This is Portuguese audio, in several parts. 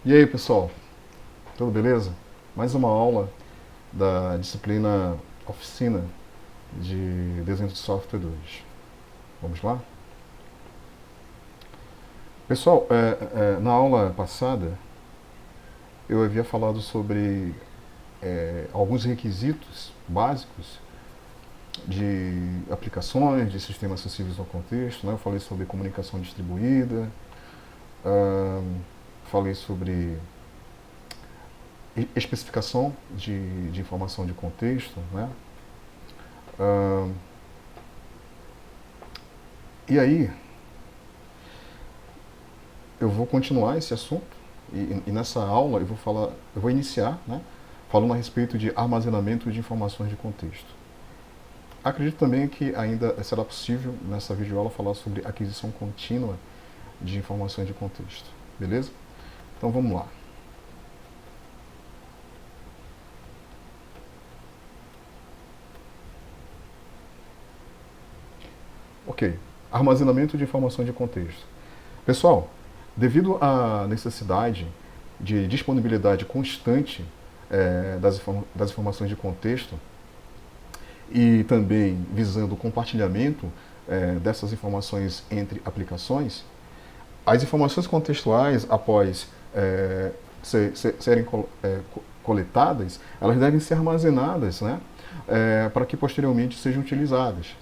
E aí, pessoal, tudo beleza? Mais uma aula da disciplina Oficina de Desenho de Software 2. Vamos lá? Pessoal, na aula passada eu havia falado sobre alguns requisitos básicos de aplicações, de sistemas acessíveis ao contexto. Né? Eu falei sobre comunicação distribuída, falei sobre especificação de informação de contexto, né? E aí, eu vou continuar esse assunto e nessa aula eu vou iniciar, né, falando a respeito de armazenamento de informações de contexto. Acredito também que ainda será possível nessa videoaula falar sobre aquisição contínua de informações de contexto, beleza? Então vamos lá. Ok, armazenamento de informações de contexto. Pessoal, devido à necessidade de disponibilidade constante das informações de contexto e também visando o compartilhamento dessas informações entre aplicações, as informações contextuais, após serem coletadas, elas devem ser armazenadas, né, para que posteriormente sejam utilizadas.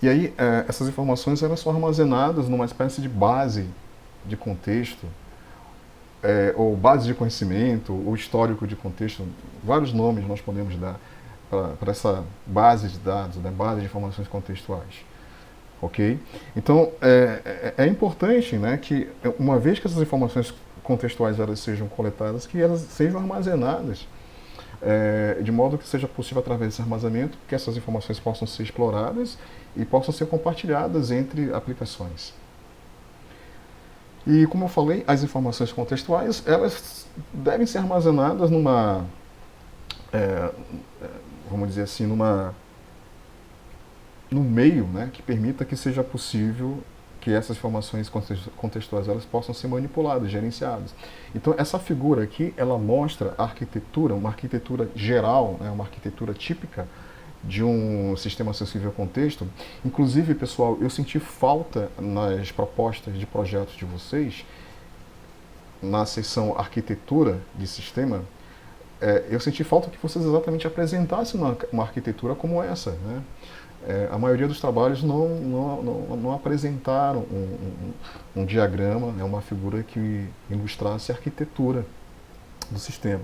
E aí, essas informações elas são armazenadas numa espécie de base de contexto, ou base de conhecimento, ou histórico de contexto, vários nomes nós podemos dar para essa base de dados, né, base de informações contextuais. Ok? Então, é importante, né, que uma vez que essas informações contextuais elas sejam coletadas, que elas sejam armazenadas de modo que seja possível, através desse armazenamento, que essas informações possam ser exploradas e possam ser compartilhadas entre aplicações. E como eu falei, as informações contextuais elas devem ser armazenadas numa, é, vamos dizer assim, num meio, né, que permita que seja possível que essas informações contextuais elas possam ser manipuladas, gerenciadas. Então essa figura aqui ela mostra a arquitetura, uma arquitetura geral, né, uma arquitetura típica de um sistema acessível ao contexto. Inclusive, pessoal, eu senti falta nas propostas de projetos de vocês, na seção arquitetura de sistema, eu senti falta que vocês exatamente apresentassem uma arquitetura como essa, né? A maioria dos trabalhos não apresentaram um diagrama, né, uma figura que ilustrasse a arquitetura do sistema.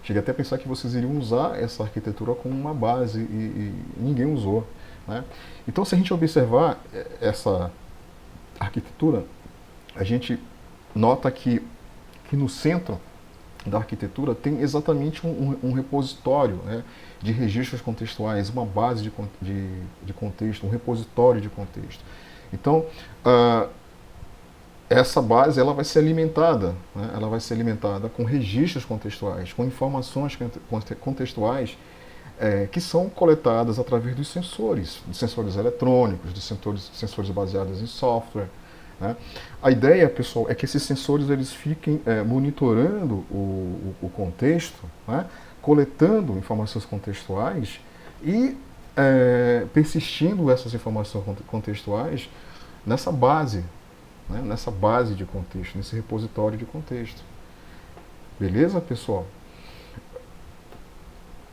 Cheguei até a pensar que vocês iriam usar essa arquitetura como uma base e ninguém usou. Né? Então, se a gente observar essa arquitetura, a gente nota que no centro da arquitetura tem exatamente um repositório, né, de registros contextuais, uma base de contexto, um repositório de contexto. Então, essa base ela vai ser alimentada, né, ela vai ser alimentada com registros contextuais, com informações contextuais que são coletadas através dos sensores eletrônicos, dos sensores baseados em software. Né? A ideia, pessoal, é que esses sensores eles fiquem monitorando o contexto, né? Coletando informações contextuais e persistindo essas informações contextuais nessa base, né? Nessa base de contexto, nesse repositório de contexto. Beleza, pessoal?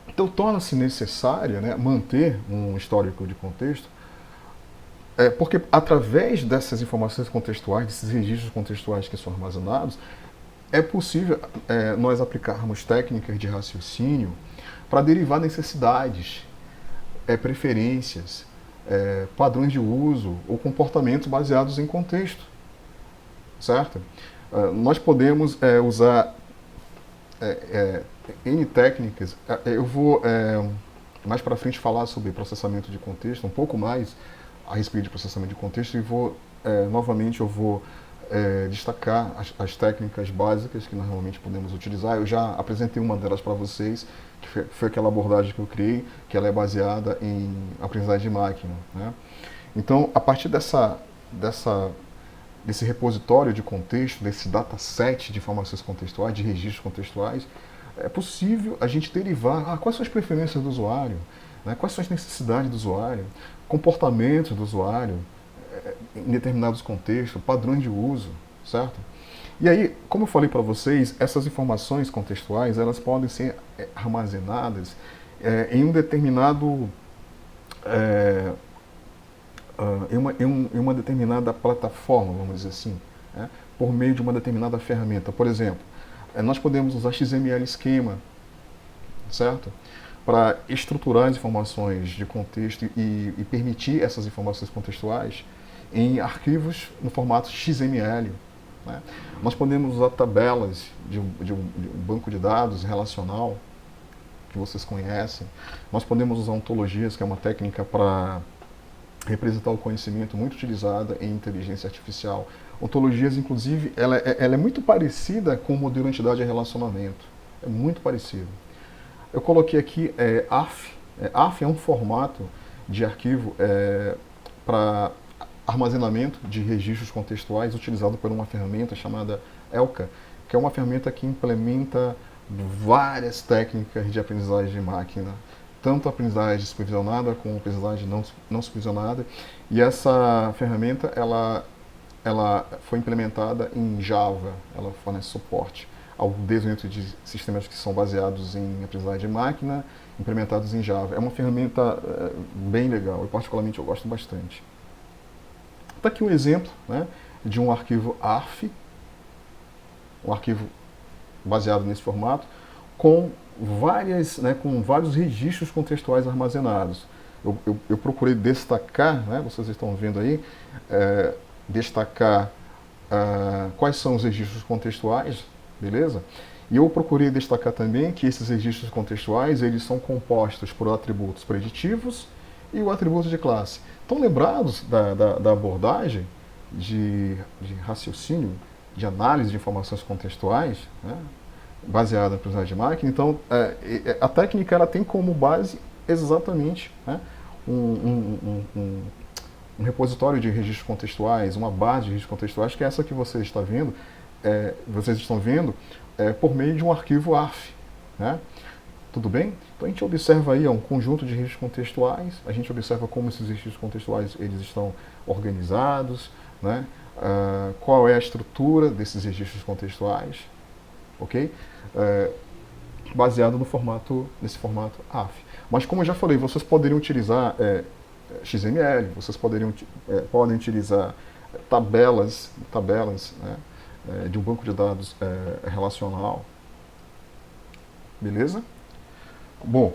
Então torna-se necessário, né, manter um histórico de contexto, porque através dessas informações contextuais, desses registros contextuais que são armazenados, é possível nós aplicarmos técnicas de raciocínio para derivar necessidades, preferências, padrões de uso ou comportamentos baseados em contexto, certo? Nós podemos usar N técnicas. Eu vou mais para frente falar sobre processamento de contexto, um pouco mais a respeito de processamento de contexto, e novamente eu vou destacar as técnicas básicas que normalmente podemos utilizar. Eu já apresentei uma delas para vocês, que foi aquela abordagem que eu criei, que ela é baseada em aprendizagem de máquina. Né? Então, a partir dessa desse repositório de contexto, desse dataset de informações contextuais, de registros contextuais, é possível a gente derivar quais são as preferências do usuário, né, quais são as necessidades do usuário, comportamentos do usuário em determinados contextos, padrões de uso, certo? E aí, como eu falei para vocês, essas informações contextuais elas podem ser armazenadas em um determinado em uma determinada plataforma, vamos dizer assim, né, por meio de uma determinada ferramenta. Por exemplo, nós podemos usar XML esquema, certo? Para estruturar as informações de contexto e permitir essas informações contextuais em arquivos no formato XML. Né? Nós podemos usar tabelas de um banco de dados relacional, que vocês conhecem. Nós podemos usar ontologias, que é uma técnica para representar o conhecimento muito utilizada em inteligência artificial. Ontologias, inclusive, ela é muito parecida com o modelo entidade e relacionamento. É muito parecido. Eu coloquei aqui AF. AF é um formato de arquivo para armazenamento de registros contextuais utilizado por uma ferramenta chamada ELCA, que é uma ferramenta que implementa várias técnicas de aprendizagem de máquina, tanto aprendizagem supervisionada como aprendizagem não supervisionada. E essa ferramenta ela foi implementada em Java, ela fornece suporte ao desenvolvimento de sistemas que são baseados em aprendizagem de máquina, implementados em Java. É uma ferramenta bem legal, eu particularmente eu gosto bastante. Está aqui um exemplo, né, de um arquivo ARF, um arquivo baseado nesse formato, com vários registros contextuais armazenados. Eu procurei destacar, né, vocês estão vendo aí, destacar quais são os registros contextuais, beleza? E eu procurei destacar também que esses registros contextuais eles são compostos por atributos preditivos e o atributo de classe. Estão lembrados da abordagem de raciocínio, de análise de informações contextuais, né, baseada na aprendizagem de máquina? Então, a técnica ela tem como base exatamente, né, um repositório de registros contextuais, uma base de registros contextuais, que é essa que vocês estão vendo, por meio de um arquivo ARF. Né? Tudo bem? Então a gente observa aí um conjunto de registros contextuais, a gente observa como esses registros contextuais eles estão organizados, né? Qual é a estrutura desses registros contextuais, ok? Baseado nesse formato ARF. Mas como eu já falei, vocês poderiam utilizar XML, vocês podem utilizar tabelas né, de um banco de dados relacional, beleza? Bom,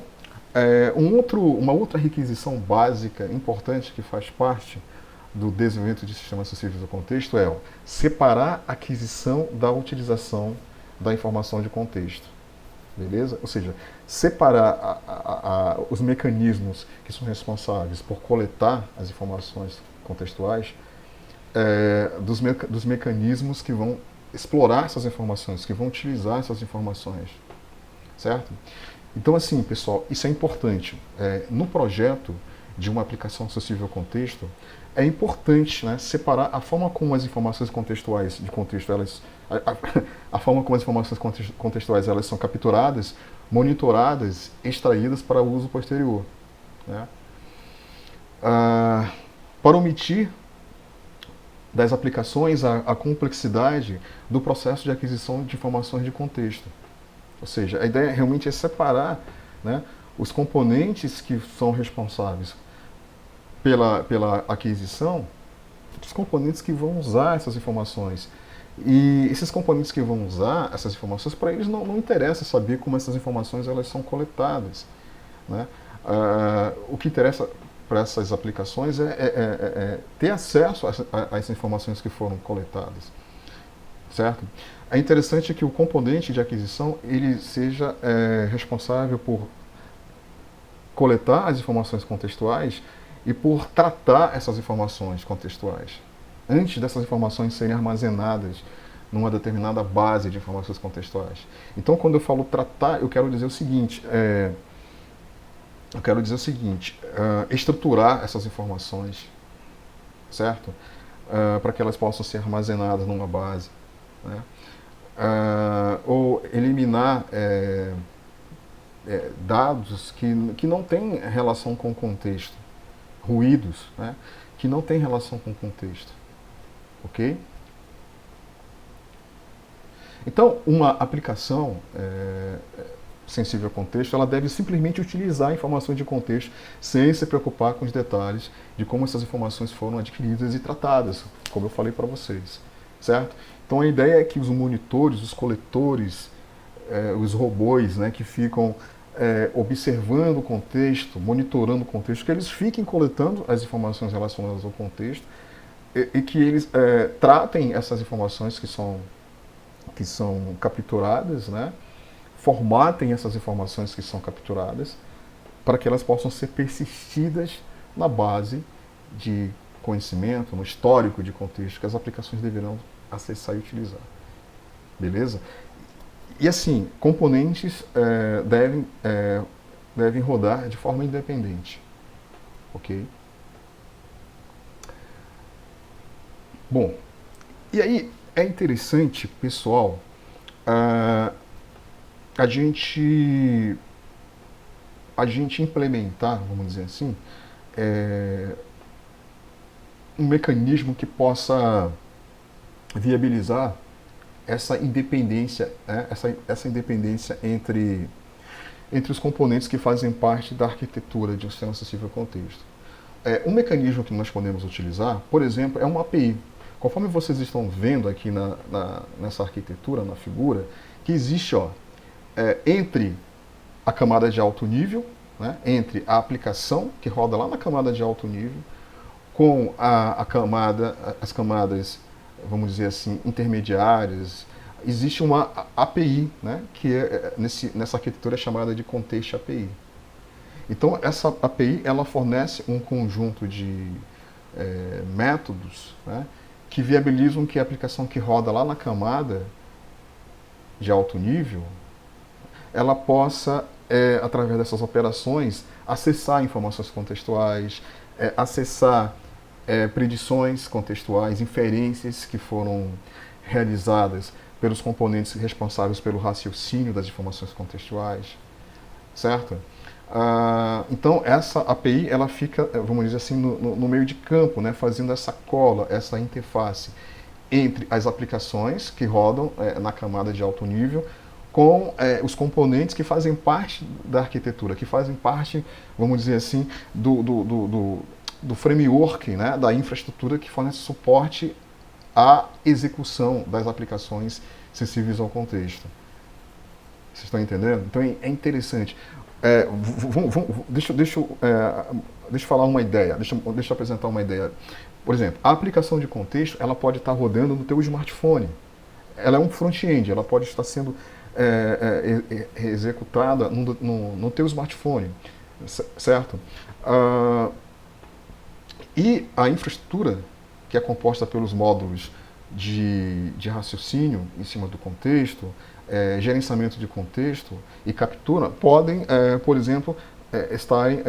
uma outra requisição básica importante que faz parte do desenvolvimento de sistemas acessíveis ao contexto é separar a aquisição da utilização da informação de contexto, beleza? Ou seja, separar os mecanismos que são responsáveis por coletar as informações contextuais dos mecanismos que vão explorar essas informações, que vão utilizar essas informações, certo? Então, assim, pessoal, isso é importante. No projeto de uma aplicação acessível ao contexto, é importante, né, separar a forma como as informações contextuais de contexto, a forma como as informações contextuais elas são capturadas, monitoradas, extraídas para uso posterior. Né? Para omitir das aplicações a complexidade do processo de aquisição de informações de contexto. Ou seja, a ideia realmente é separar, né, os componentes que são responsáveis pela aquisição dos componentes que vão usar essas informações. E esses componentes que vão usar essas informações, para eles não interessa saber como essas informações elas são coletadas. Né? O que interessa para essas aplicações é ter acesso a essas informações que foram coletadas. Certo? É interessante que o componente de aquisição ele seja responsável por coletar as informações contextuais e por tratar essas informações contextuais, antes dessas informações serem armazenadas numa determinada base de informações contextuais. Então, quando eu falo tratar, eu quero dizer o seguinte, estruturar essas informações, certo? para que elas possam ser armazenadas numa base, né? Ou eliminar dados que não têm relação com o contexto, ruídos, né? Que não têm relação com o contexto, ok? Então, uma aplicação sensível ao contexto, ela deve simplesmente utilizar informações de contexto sem se preocupar com os detalhes de como essas informações foram adquiridas e tratadas, como eu falei para vocês, certo? Então a ideia é que os monitores, os coletores, os robôs, né, que ficam observando o contexto, monitorando o contexto, que eles fiquem coletando as informações relacionadas ao contexto e que eles tratem essas informações que são capturadas, né, formatem essas informações que são capturadas para que elas possam ser persistidas na base de conhecimento, no histórico de contexto que as aplicações deverão acessar e utilizar. Beleza? E assim, componentes devem rodar de forma independente. Ok? Bom, e aí é interessante, pessoal, a gente implementar, vamos dizer assim, um mecanismo que possa viabilizar essa independência, né? essa independência entre os componentes que fazem parte da arquitetura de um sistema acessível ao contexto. Um mecanismo que nós podemos utilizar, por exemplo, é uma API. Conforme vocês estão vendo aqui nessa arquitetura, na figura, que existe entre a camada de alto nível, né, entre a aplicação que roda lá na camada de alto nível, com as camadas, vamos dizer assim, intermediárias, existe uma API, né, que nessa arquitetura é chamada de Context API. Então essa API ela fornece um conjunto de métodos, né, que viabilizam que a aplicação que roda lá na camada de alto nível ela possa, através dessas operações, acessar informações contextuais, acessar predições contextuais, inferências que foram realizadas pelos componentes responsáveis pelo raciocínio das informações contextuais, certo? Então essa API ela fica, vamos dizer assim, no meio de campo, né, fazendo essa cola, essa interface entre as aplicações que rodam na camada de alto nível com os componentes que fazem parte da arquitetura, que fazem parte, vamos dizer assim, do framework, né, da infraestrutura que fornece suporte à execução das aplicações sensíveis ao contexto. Vocês estão entendendo? Então é interessante. Deixa eu falar uma ideia, deixa eu apresentar uma ideia. Por exemplo, a aplicação de contexto ela pode estar rodando no teu smartphone. Ela é um front-end, ela pode estar sendo executada no teu smartphone, certo? E a infraestrutura, que é composta pelos módulos de raciocínio em cima do contexto, gerenciamento de contexto e captura, podem, por exemplo, estarem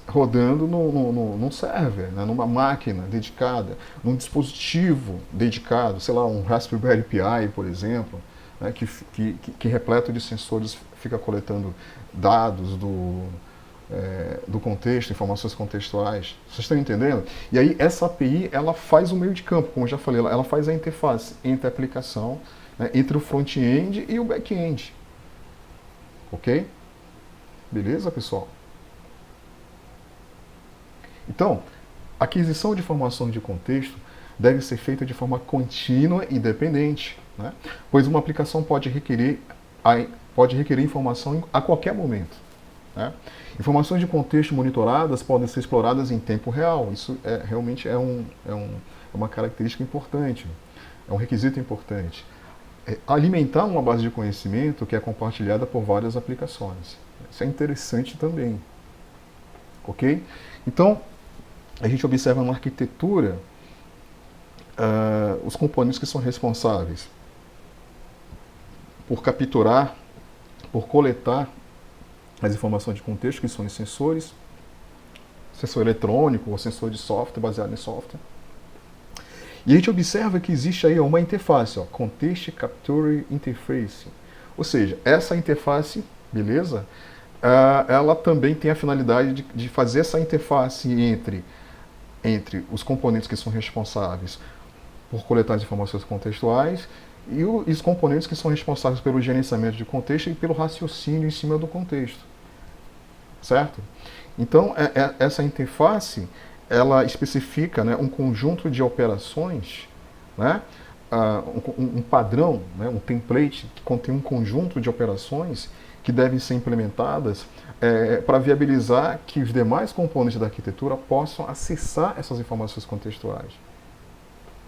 rodando num server, né, numa máquina dedicada, num dispositivo dedicado, sei lá, um Raspberry Pi, por exemplo, né, que repleto de sensores fica coletando dados do contexto, informações contextuais. Vocês estão entendendo? E aí essa API ela faz o meio de campo, como eu já falei, ela faz a interface entre a aplicação, né, entre o front-end e o back-end. Ok? Beleza, pessoal? Então, a aquisição de informações de contexto deve ser feita de forma contínua e dependente, né? Pois uma aplicação pode requerer informação a qualquer momento, né? Informações de contexto monitoradas podem ser exploradas em tempo real. Isso realmente é uma característica importante, é um requisito importante. Alimentar uma base de conhecimento que é compartilhada por várias aplicações. Isso é interessante também. Ok? Então, a gente observa na arquitetura os componentes que são responsáveis por capturar, por coletar as informações de contexto, que são os sensores, sensor eletrônico ou sensor de software, baseado em software. E a gente observa que existe aí uma interface, ó, Context Capture Interface. Ou seja, essa interface, beleza? Ela também tem a finalidade de fazer essa interface entre os componentes que são responsáveis por coletar as informações contextuais e os componentes que são responsáveis pelo gerenciamento de contexto e pelo raciocínio em cima do contexto, certo? Então, essa interface, ela especifica, né, um conjunto de operações, né, um padrão, né, um template que contém um conjunto de operações que devem ser implementadas para viabilizar que os demais componentes da arquitetura possam acessar essas informações contextuais.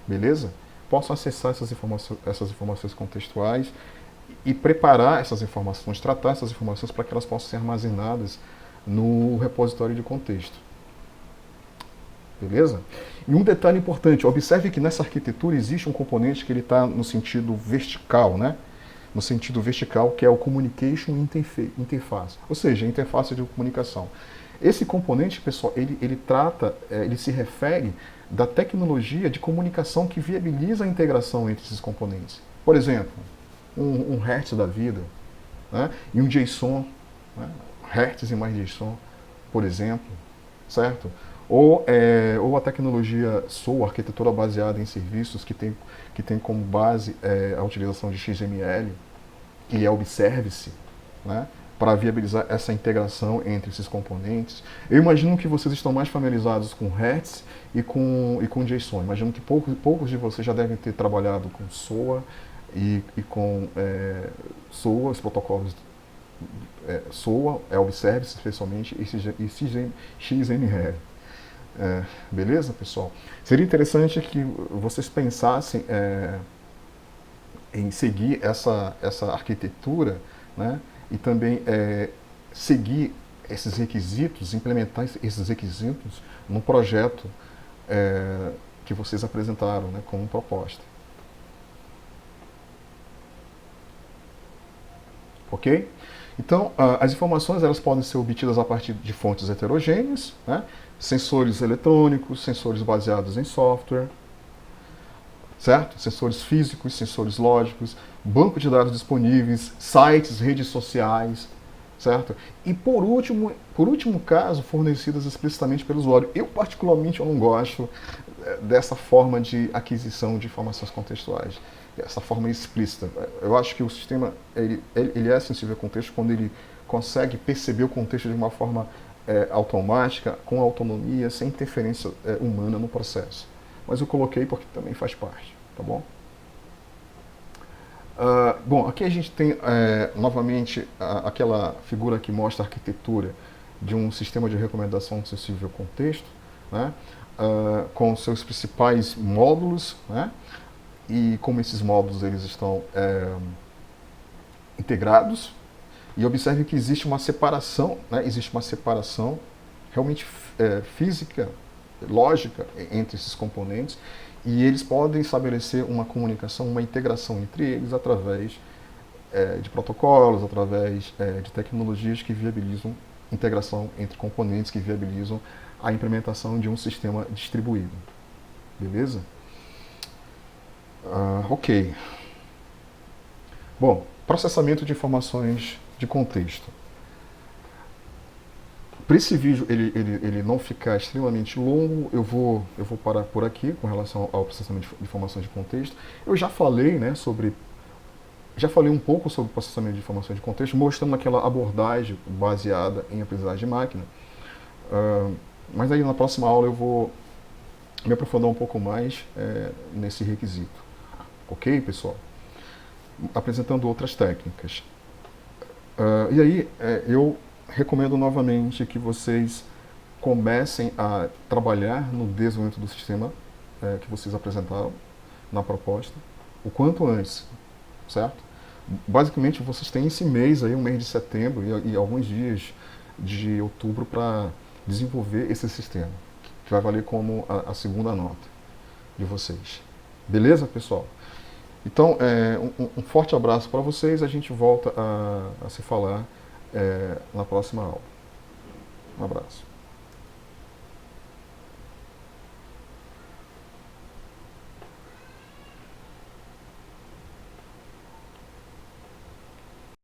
Beleza? Possam acessar essas informações contextuais e preparar essas informações, tratar essas informações para que elas possam ser armazenadas no repositório de contexto. Beleza? E um detalhe importante, observe que nessa arquitetura existe um componente que ele está no sentido vertical, né? No sentido vertical, que é o Communication Interface, ou seja, a interface de comunicação. Esse componente, pessoal, ele se refere da tecnologia de comunicação que viabiliza a integração entre esses componentes. Por exemplo, um Hertz da vida, né? E um JSON, né? Hertz e mais JSON, por exemplo, certo? Ou a tecnologia SOA, arquitetura baseada em serviços, que tem como base a utilização de XML e Web Service, né, para viabilizar essa integração entre esses componentes. Eu imagino que vocês estão mais familiarizados com Hertz e com JSON. Imagino que poucos de vocês já devem ter trabalhado com SOA e com SOA, os protocolos SOA, Web Service especialmente, e XML. Beleza, pessoal? Seria interessante que vocês pensassem em seguir essa arquitetura, né? E também seguir esses requisitos, implementar esses requisitos no projeto que vocês apresentaram, né, como proposta. Ok? Então, as informações elas podem ser obtidas a partir de fontes heterogêneas, né? Sensores eletrônicos, sensores baseados em software, certo? Sensores físicos, sensores lógicos, banco de dados disponíveis, sites, redes sociais, certo? E por último caso, fornecidas explicitamente pelo usuário. Eu particularmente não gosto dessa forma de aquisição de informações contextuais, essa forma explícita. Eu acho que o sistema ele é sensível ao contexto quando ele consegue perceber o contexto de uma forma automática, com autonomia, sem interferência humana no processo. Mas eu coloquei porque também faz parte, tá bom? Bom, aqui a gente tem novamente aquela figura que mostra a arquitetura de um sistema de recomendação sensível ao contexto, né? Com seus principais módulos, né? E como esses módulos eles estão integrados. E observe que existe uma separação, né? Existe uma separação realmente física, lógica entre esses componentes, e eles podem estabelecer uma comunicação, uma integração entre eles através de protocolos, através de tecnologias que viabilizam integração entre componentes, que viabilizam a implementação de um sistema distribuído. Beleza? Ok. Bom, processamento de informações de contexto. Para esse vídeo ele não ficar extremamente longo, eu vou parar por aqui com relação ao processamento de informações de contexto. Eu já falei, né, um pouco sobre o processamento de informações de contexto, mostrando aquela abordagem baseada em aprendizagem de máquina. Mas aí na próxima aula eu vou me aprofundar um pouco mais nesse requisito. Ok, pessoal? Apresentando outras técnicas. E aí eu recomendo novamente que vocês comecem a trabalhar no desenvolvimento do sistema que vocês apresentaram na proposta o quanto antes, certo? Basicamente vocês têm esse mês aí, um mês de setembro e alguns dias de outubro para desenvolver esse sistema, que vai valer como a segunda nota de vocês. Beleza, pessoal? Então, um forte abraço para vocês, a gente volta a se falar na próxima aula. Um abraço.